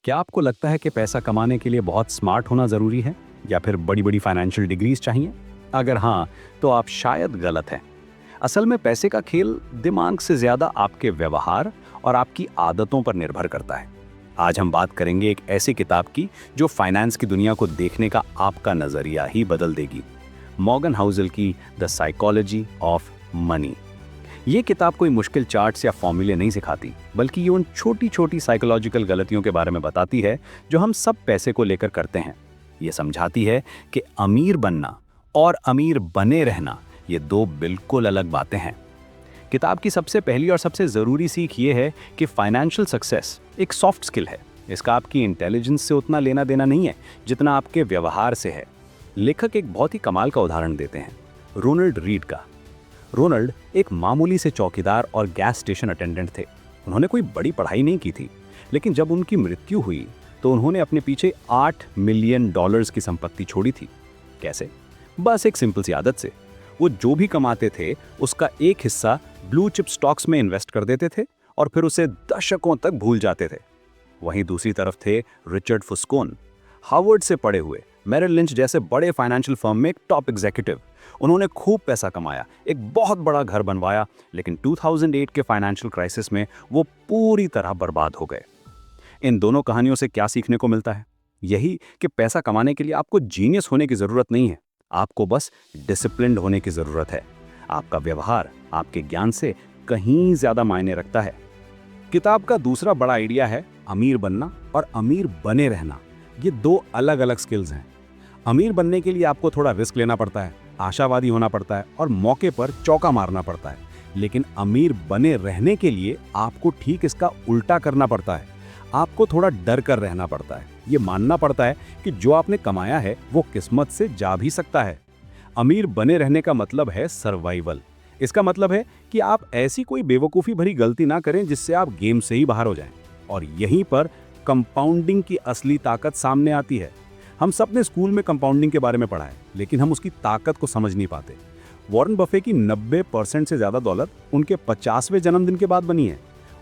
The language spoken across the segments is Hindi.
क्या आपको लगता है कि पैसा कमाने के लिए बहुत स्मार्ट होना ज़रूरी है या फिर बड़ी-बड़ी फाइनेंशियल डिग्रीज चाहिए? अगर हाँ, तो आप शायद गलत हैं। असल में पैसे का खेल दिमाग से ज़्यादा आपके व्यवहार और आपकी आदतों पर निर्भर करता है। आज हम बात करेंगे एक ऐसी किताब की जो फाइनेंस की दुनिया को देखने का आपका नज़रिया ही बदल देगी। मॉर्गन हाउसल की द साइकोलॉजी ऑफ मनी। ये किताब कोई मुश्किल चार्ट्स या फॉर्मूले नहीं सिखाती, बल्कि ये उन छोटी छोटी साइकोलॉजिकल गलतियों के बारे में बताती है जो हम सब पैसे को लेकर करते हैं। ये समझाती है कि अमीर बनना और अमीर बने रहना ये दो बिल्कुल अलग बातें हैं। किताब की सबसे पहली और सबसे ज़रूरी सीख ये है कि फाइनेंशियल सक्सेस एक सॉफ्ट स्किल है। इसका आपकी इंटेलिजेंस से उतना लेना देना नहीं है जितना आपके व्यवहार से है। लेखक एक बहुत ही कमाल का उदाहरण देते हैं, रोनाल्ड रीड का। रोनाल्ड एक मामूली से चौकीदार और गैस स्टेशन अटेंडेंट थे। उन्होंने कोई बड़ी पढ़ाई नहीं की थी, लेकिन जब उनकी मृत्यु हुई तो उन्होंने अपने पीछे $8 मिलियन की संपत्ति छोड़ी थी। कैसे? बस एक सिंपल सी आदत से। वो जो भी कमाते थे उसका एक हिस्सा ब्लू चिप स्टॉक्स में इन्वेस्ट कर देते थे और फिर उसे दशकों तक भूल जाते थे। वहीं दूसरी तरफ थे रिचर्ड फुस्कोन, हार्वर्ड से पढ़े हुए, मेरिल लिंच जैसे बड़े फाइनेंशियल फर्म में एक टॉप एग्जीक्यूटिव। उन्होंने खूब पैसा कमाया, एक बहुत बड़ा घर बनवाया, लेकिन 2008 के फाइनेंशियल क्राइसिस में वो पूरी तरह बर्बाद हो गए। इन दोनों कहानियों से क्या सीखने को मिलता है? यही कि पैसा कमाने के लिए आपको जीनियस होने की जरूरत नहीं है, आपको बस डिसिप्लिन्ड होने की जरूरत है। आपका व्यवहार आपके ज्ञान से कहीं ज्यादा मायने रखता है। किताब का दूसरा बड़ा आइडिया है अमीर बनना और अमीर बने रहना। ये दो अलग अलग स्किल्स हैं। अमीर बनने के लिए आपको थोड़ा रिस्क लेना पड़ता है, आशावादी होना पड़ता है और मौके पर चौका मारना पड़ता है। लेकिन अमीर बने रहने के लिए आपको ठीक इसका उल्टा करना पड़ता है। आपको थोड़ा डर कर रहना पड़ता है। ये मानना पड़ता है कि जो आपने कमाया है वो किस्मत से जा भी सकता है। अमीर बने रहने का मतलब है सर्वाइवल। इसका मतलब है कि आप ऐसी कोई बेवकूफ़ी भरी गलती ना करें जिससे आप गेम से ही बाहर हो जाएं। और यहीं पर कंपाउंडिंग की असली ताकत सामने आती है। हम सब ने स्कूल में कंपाउंडिंग के बारे में पढ़ा है, लेकिन हम उसकी ताकत को समझ नहीं पाते। वॉरेन बफे की 90% से ज़्यादा दौलत उनके 50वें जन्मदिन के बाद बनी है।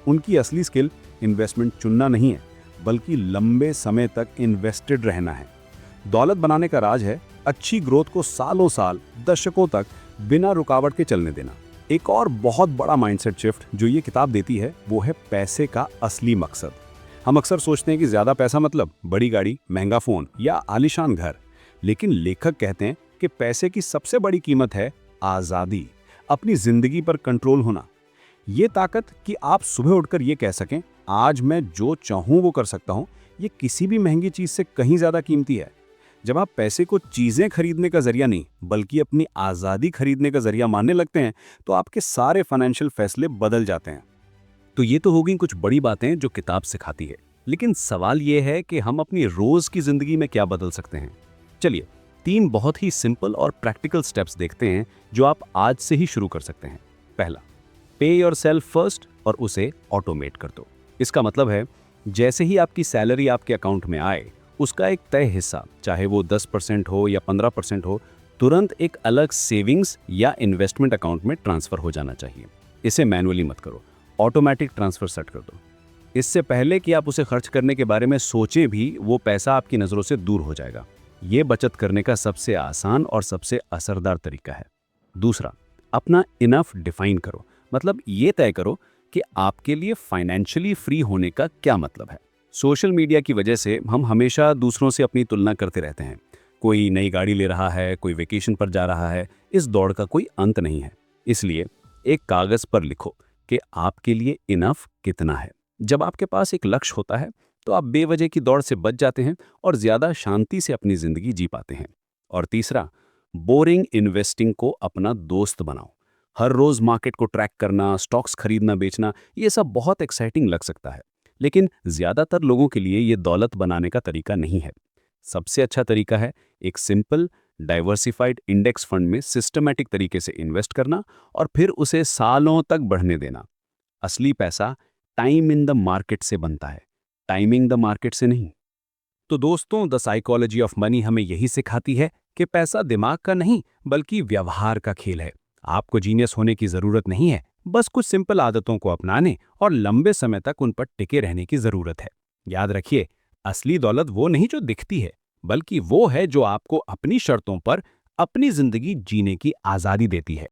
उनकी असली स्किल इन्वेस्टमेंट चुनना नहीं है, बल्कि लंबे समय तक इन्वेस्टेड रहना है। दौलत बनाने का राज है अच्छी ग्रोथ को सालों साल, दशकों तक बिना रुकावट के चलने देना। एक और बहुत बड़ा माइंडसेट शिफ्ट जो ये किताब देती है वो है पैसे का असली मकसद। हम अक्सर सोचते हैं कि ज़्यादा पैसा मतलब बड़ी गाड़ी, महंगा फ़ोन या आलीशान घर, लेकिन लेखक कहते हैं कि पैसे की सबसे बड़ी कीमत है आज़ादी, अपनी ज़िंदगी पर कंट्रोल होना। ये ताकत कि आप सुबह उठकर ये कह सकें, आज मैं जो चाहूँ वो कर सकता हूँ, ये किसी भी महंगी चीज़ से कहीं ज़्यादा कीमती है। जब आप पैसे को चीज़ें खरीदने का जरिया नहीं, बल्कि अपनी आज़ादी खरीदने का जरिया मानने लगते हैं, तो आपके सारे फाइनेंशियल फैसले बदल जाते हैं। तो ये तो हो गई कुछ बड़ी बातें जो किताब सिखाती है, लेकिन सवाल ये है कि हम अपनी रोज की जिंदगी में क्या बदल सकते हैं। चलिए, 3 बहुत ही सिंपल और प्रैक्टिकल स्टेप्स देखते हैं जो आप आज से ही शुरू कर सकते हैं। पहला, पे योरसेल्फ फर्स्ट और उसे ऑटोमेट कर दो। इसका मतलब है जैसे ही आपकी सैलरी आपके अकाउंट में आए, उसका एक तय हिस्सा, चाहे वो 10% हो या 15% हो, तुरंत एक अलग सेविंग्स या इन्वेस्टमेंट अकाउंट में ट्रांसफर हो जाना चाहिए। इसे मैनुअली मत करो, ऑटोमेटिक ट्रांसफर सेट कर दो। इससे पहले कि आप उसे खर्च करने के बारे में सोचें भी, वो पैसा आपकी नज़रों से दूर हो जाएगा। ये बचत करने का सबसे आसान और सबसे असरदार तरीका है। दूसरा, अपना इनफ डिफाइन करो। मतलब ये तय करो कि आपके लिए फाइनेंशियली फ्री होने का क्या मतलब है। सोशल मीडिया की वजह से हम हमेशा दूसरों से अपनी तुलना करते रहते हैं। कोई नई गाड़ी ले रहा है, कोई वेकेशन पर जा रहा है। इस दौड़ का कोई अंत नहीं है। इसलिए एक कागज़ पर लिखो कि आपके लिए इनफ कितना है। जब आपके पास एक लक्ष्य होता है तो आप बेवजह की दौड़ से बच जाते हैं और ज़्यादा शांति से अपनी ज़िंदगी जी पाते हैं। और तीसरा, बोरिंग इन्वेस्टिंग को अपना दोस्त बनाओ। हर रोज़ मार्केट को ट्रैक करना, स्टॉक्स खरीदना बेचना, ये सब बहुत एक्साइटिंग लग सकता है, लेकिन ज़्यादातर लोगों के लिए ये दौलत बनाने का तरीका नहीं है। सबसे अच्छा तरीका है एक सिंपल डाइवर्सिफाइड इंडेक्स फंड में सिस्टमैटिक तरीके से इन्वेस्ट करना और फिर उसे सालों तक बढ़ने देना। असली पैसा टाइम इन द मार्केट से बनता है, टाइमिंग द मार्केट से नहीं। तो दोस्तों, द साइकोलॉजी ऑफ मनी हमें यही सिखाती है कि पैसा दिमाग का नहीं, बल्कि व्यवहार का खेल है। आपको जीनियस होने की जरूरत नहीं है, बस कुछ सिंपल आदतों को अपनाने और लंबे समय तक उन पर टिके रहने की जरूरत है। याद रखिए, असली दौलत वो नहीं जो दिखती है, बल्कि वो है जो आपको अपनी शर्तों पर अपनी जिंदगी जीने की आज़ादी देती है।